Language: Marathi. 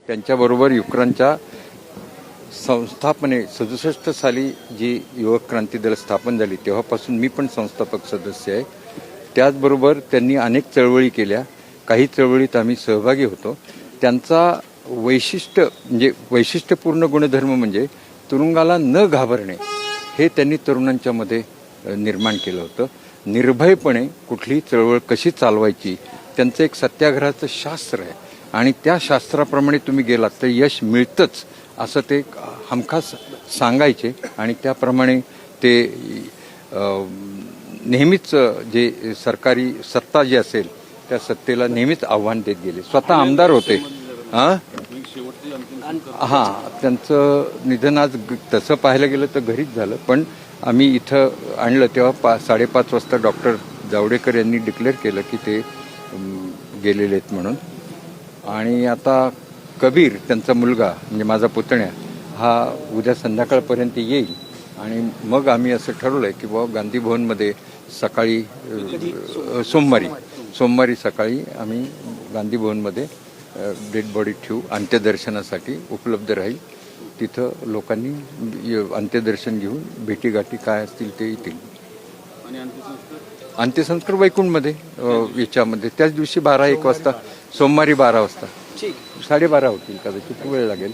त्यांच्याबरोबर युक्रांच्या संस्थापने 67 साली जी युवक क्रांती दल स्थापन झाली तेव्हापासून मी पण संस्थापक सदस्य आहे. त्याचबरोबर त्यांनी अनेक चळवळी केल्या, काही चळवळीत आम्ही सहभागी होतो. त्यांचा वैशिष्ट्यपूर्ण गुणधर्म म्हणजे तुरुंगाला न घाबरणे हे त्यांनी तरुणांच्या मध्ये निर्माण केलं होतं. निर्भयपणे कुठलीही चळवळ कशी चालवायची त्यांचं एक सत्याग्रहाचं शास्त्र आहे आणि त्या शास्त्राप्रमाणे तुम्ही गेलात तर यश मिळतंच असं ते हमखास सांगायचे आणि त्याप्रमाणे ते नेहमीच जे सरकारी सत्ता जी असेल त्या सत्तेला नेहमीच आव्हान देत गेले. स्वतः आमदार होते. हां, त्यांचं निधन आज तसं पाहायला गेलं तर घरीच झालं, पण आम्ही इथं आणलं तेव्हा 5:30 वाजता डॉक्टर जावडेकर यांनी डिक्लेअर केलं की ते गेलेले आहेत म्हणून. आणि आता कबीर त्यांचा मुलगा म्हणजे माझा पुतण्या हा उद्या संध्याकाळपर्यंत येईल आणि मग आम्ही असं ठरवलं आहे की बाबा गांधी भवनमध्ये सकाळी सोमवारी सकाळी आम्ही गांधी भवनमध्ये डेड बॉडी ठेवू, अंत्यदर्शनासाठी उपलब्ध राहील. तिथं लोकांनी अंत्यदर्शन घेऊन भेटीगाठी काय असतील ते येतील. अंत्यसंस्कार वैकुंठमध्ये याच्यामध्ये त्याच दिवशी 12-1 वाजता, सोमवारी 12 वाजता, 12:30 होतील कदाचित, वेळ लागेल.